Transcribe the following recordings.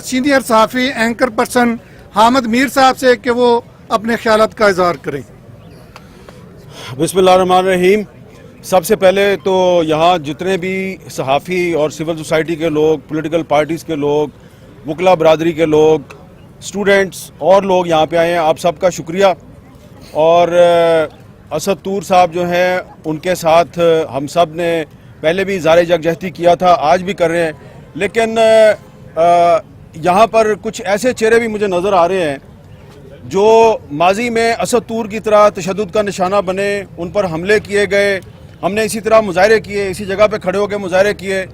Senior सहाफ़ी anchor person Hamid Mir साहब से कि वो अपने ख्यालात का इज़हार करें। बिस्मिल्लाहिर्रहमानिर्रहीम। सबसे पहले तो यहाँ जितने भी सहाफ़ी और सिविल सोसाइटी के लोग, पॉलिटिकल पार्टीज़ के लोग, वकला बरादरी के लोग, स्टूडेंट्स और लोग यहाँ पे आए हैं, आप सबका शुक्रिया। और असद तूर साहब जो हैं उनके साथ हम सब ने पहले भी इज़हार यकजहती किया था, आज भी कर रहे हैं, लेकिन यहाँ पर कुछ ऐसे चेहरे भी मुझे नज़र आ रहे हैं जो माजी में असद तूर की तरह तशद्दुद का निशाना बने, उन पर हमले किए गए, हमने इसी तरह मुजाहरे किए, इसी जगह पे खड़े होकर मुजाहरे किए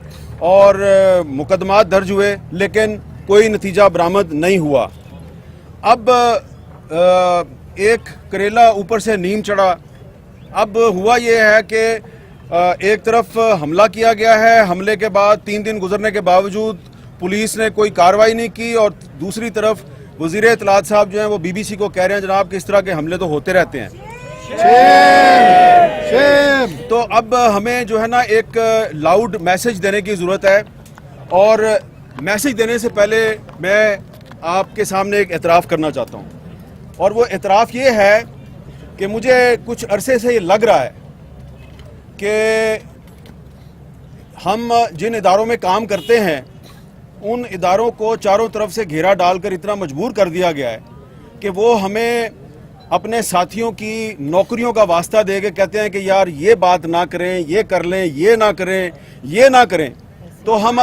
और मुकदमात दर्ज हुए, लेकिन कोई नतीजा बरामद नहीं हुआ। अब एक करेला ऊपर से नीम चढ़ा। अब हुआ ये है कि एक तरफ हमला किया गया है, हमले के बाद 3 दिन गुजरने के बावजूद पुलिस ने कोई कार्रवाई नहीं की, और दूसरी तरफ वज़ीर इत्तलात साहब जो हैं वो BBC को कह रहे हैं जनाब कि इस तरह के हमले तो होते रहते हैं। तो अब हमें जो है ना एक लाउड मैसेज देने की ज़रूरत है, और मैसेज देने से पहले मैं आपके सामने एक एतराफ़ करना चाहता हूँ, और वो एतराफ़ ये है कि मुझे कुछ अरसे से ये लग रहा है कि हम जिन इदारों में काम करते हैं उन इदारों को चारों तरफ से घेरा डालकर इतना मजबूर कर दिया गया है कि वो हमें अपने साथियों की नौकरियों का वास्ता दे के कहते हैं कि यार ये बात ना करें, ये कर लें, ये ना करें, ये ना करें। तो हम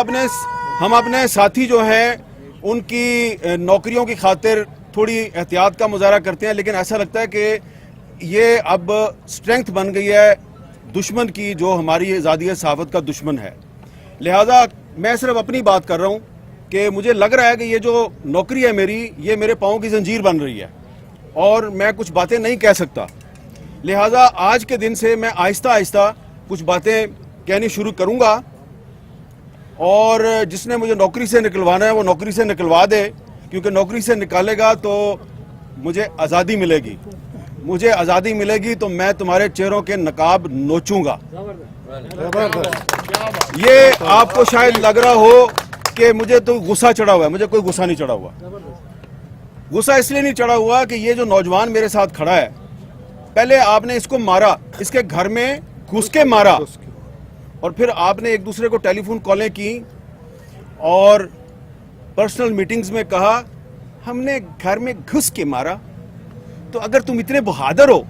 अपने साथी जो हैं उनकी नौकरियों की खातिर थोड़ी एहतियात का मुजाहरा करते हैं, लेकिन ऐसा लगता है कि ये अब स्ट्रेंथ बन गई है दुश्मन की, जो हमारी आज़ादी सहाफ़त का दुश्मन है। लिहाजा मैं सिर्फ अपनी बात कर रहा हूँ कि मुझे लग रहा है कि ये जो नौकरी है मेरी, ये मेरे पाँव की जंजीर बन रही है और मैं कुछ बातें नहीं कह सकता। लिहाजा आज के दिन से मैं आहिस्ता आहिस्ता कुछ बातें कहनी शुरू करूँगा, और जिसने मुझे नौकरी से निकलवाना है वो नौकरी से निकलवा दे, क्योंकि नौकरी से निकालेगा तो मुझे आज़ादी मिलेगी, मुझे आज़ादी मिलेगी तो मैं तुम्हारे चेहरों के नकाब नोचूंगा। ये आपको शायद लग रहा हो कि मुझे तो गुस्सा चढ़ा हुआ है, मुझे कोई गुस्सा नहीं चढ़ा हुआ। गुस्सा इसलिए नहीं चढ़ा हुआ कि ये जो नौजवान मेरे साथ खड़ा है, पहले आपने इसको मारा, इसके घर में घुस के मारा, और फिर आपने एक दूसरे को टेलीफोन कॉलें की और पर्सनल मीटिंग्स में कहा हमने घर में घुस के मारा। तो अगर तुम इतने बहादुर हो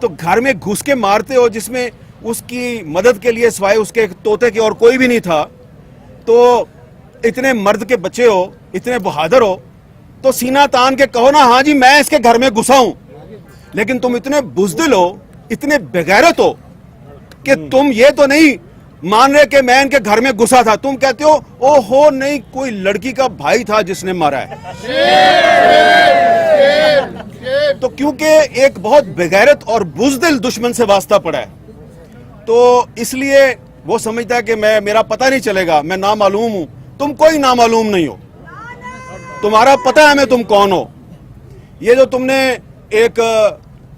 तो घर में घुस के मारते हो जिसमें उसकी मदद के लिए सिवाय उसके तोते के और कोई भी नहीं था, तो इतने मर्द के बच्चे हो, इतने बहादुर हो, तो सीना तान के कहो ना हाँ जी मैं इसके घर में घुसा हूं। लेकिन तुम इतने बुज़दिल हो, इतने बेगैरत हो कि तुम ये तो नहीं मान रहे कि मैं इनके घर में घुसा था, तुम कहते हो ओहो नहीं कोई लड़की का भाई था जिसने मारा है। तो क्योंकि एक बहुत बेगैरत और बुज़दिल दुश्मन से वास्ता पड़ा है, तो इसलिए वो समझता है कि मेरा पता नहीं चलेगा, मैं नामालूम हूं। तुम कोई नामालूम नहीं हो, तुम्हारा पता है मैं तुम कौन हो। ये जो तुमने एक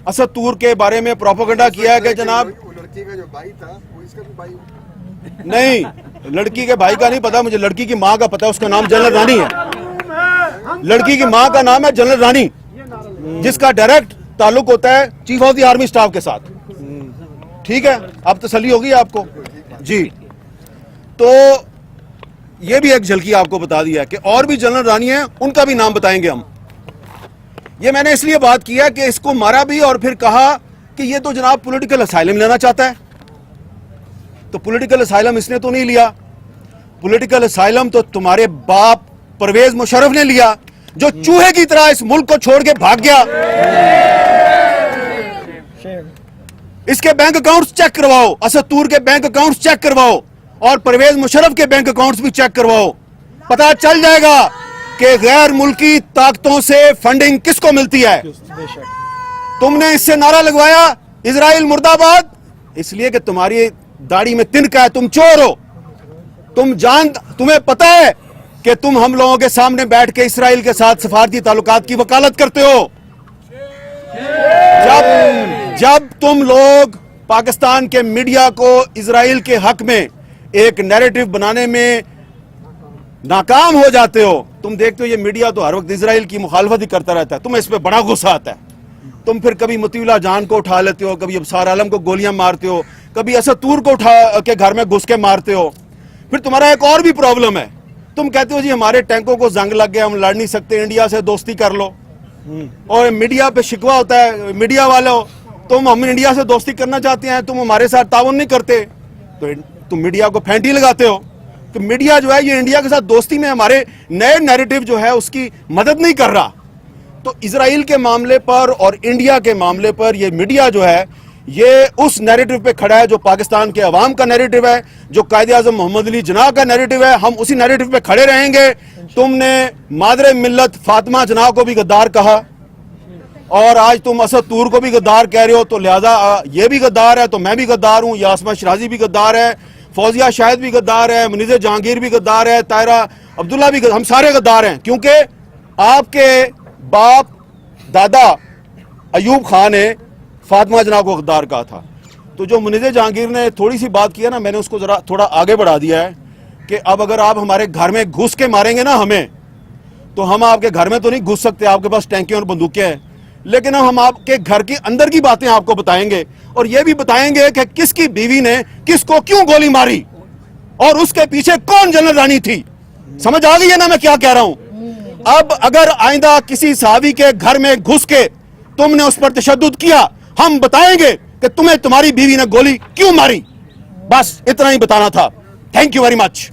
असद तूर के बारे में प्रोपेगेंडा किया है कि जनाब लड़की का जो भाई था वो इसका भी भाई नहीं, लड़की के भाई का नहीं पता मुझे, लड़की की माँ का पता है, उसका नाम जनरल रानी है। लड़की की माँ का नाम है जनरल रानी, जिसका डायरेक्ट ताल्लुक होता है chief of the army staff के साथ। ठीक है, अब तसल्ली होगी आपको जी। तो ये भी एक झलकी आपको बता दिया कि और भी जनरल रानी है, उनका भी नाम बताएंगे हम। ये मैंने इसलिए बात किया कि इसको मारा भी और फिर कहा कि ये तो जनाब पॉलिटिकल असाइलम लेना चाहता है। तो पॉलिटिकल असाइलम इसने तो नहीं लिया, पॉलिटिकल असाइलम तो तुम्हारे बाप परवेज मुशर्रफ ने लिया, जो चूहे की तरह इस मुल्क को छोड़ के भाग गया। इसके बैंक अकाउंट्स चेक करवाओ, असद तूर के बैंक अकाउंट्स चेक करवाओ, और परवेज मुशर्रफ के बैंक अकाउंट्स भी चेक करवाओ। पता चल जाएगा कि गैर मुल्की ताकतों से फंडिंग किसको मिलती है। तुमने इससे नारा लगवाया इजराइल मुर्दाबाद, इसलिए कि तुम्हारी दाढ़ी में तिनका है, तुम चोर हो। तुम्हें पता है कि तुम हम लोगों के सामने बैठ के इसराइल के साथ सफारती ताल्लुकात की वकालत करते हो। जब तुम लोग पाकिस्तान के मीडिया को इजराइल के हक में एक नैरेटिव बनाने में नाकाम हो जाते हो। तुम देखते हो ये मीडिया तो हर वक्त इजराइल की मुखालफत ही करता रहता है, तुम्हें इस पे बड़ा गुस्सा आता है। तुम फिर कभी मतीउल्लाह जान को उठा लेते हो, कभी अबसार आलम को गोलियां मारते हो, कभी असद तूर को उठा के घर में घुस के मारते हो। फिर तुम्हारा एक और भी प्रॉब्लम है, तुम कहते हो जी हमारे टैंकों को जंग लग गया, हम लड़ नहीं सकते, इंडिया से दोस्ती कर लो। और मीडिया पे शिकवा होता है, मीडिया वालों हम इंडिया से दोस्ती करना चाहते हैं, तुम हमारे साथ ताउन नहीं करते, तो तुम मीडिया को फेंटी लगाते हो। तो मीडिया जो है ये इंडिया के साथ दोस्ती में हमारे नए नैरेटिव जो है उसकी मदद नहीं कर रहा। तो इजराइल के मामले पर और इंडिया के मामले पर ये मीडिया जो है ये उस नैरेटिव पे खड़ा है जो पाकिस्तान के अवाम का नैरेटिव है, जो कायदे-आज़म मोहम्मद अली जिन्ना का नैरेटिव है। हम उसी नैरेटिव पे खड़े रहेंगे। तुमने मादरे मिल्लत फातिमा जिन्ना को भी गद्दार कहा और आज तुम असद तूर को भी गद्दार कह रहे हो, तो लिहाजा ये भी गद्दार है तो मैं भी गद्दार हूँ, यास्मा शराजी भी गद्दार है, फौजिया शाहिद भी गद्दार है, मुनीज़ जहांगीर भी गद्दार है, तायरा अब्दुल्ला भी हम सारे गद्दार हैं, क्योंकि आपके बाप दादा अयूब खान ने फातिमा जिन्ना को गद्दार कहा था। तो जो मुनीज़ जहांगीर ने थोड़ी सी बात किया ना, मैंने उसको जरा थोड़ा आगे बढ़ा दिया है कि अब अगर आप हमारे घर में घुस के मारेंगे ना हमें, तो हम आपके घर में तो नहीं घुस सकते, आपके पास टैंकें और बंदूकें हैं, लेकिन हम आपके घर के अंदर की बातें आपको बताएंगे और ये भी बताएंगे कि किसकी बीवी ने किसको क्यों गोली मारी और उसके पीछे कौन जनरल रानी थी। समझ आ गई है ना मैं क्या कह रहा हूं? अब अगर आइंदा किसी सहाबी के घर में घुस के तुमने उस पर तशद्दुद किया, हम बताएंगे कि तुम्हें तुम्हारी बीवी ने गोली क्यों मारी। बस इतना ही बताना था। Thank you very much.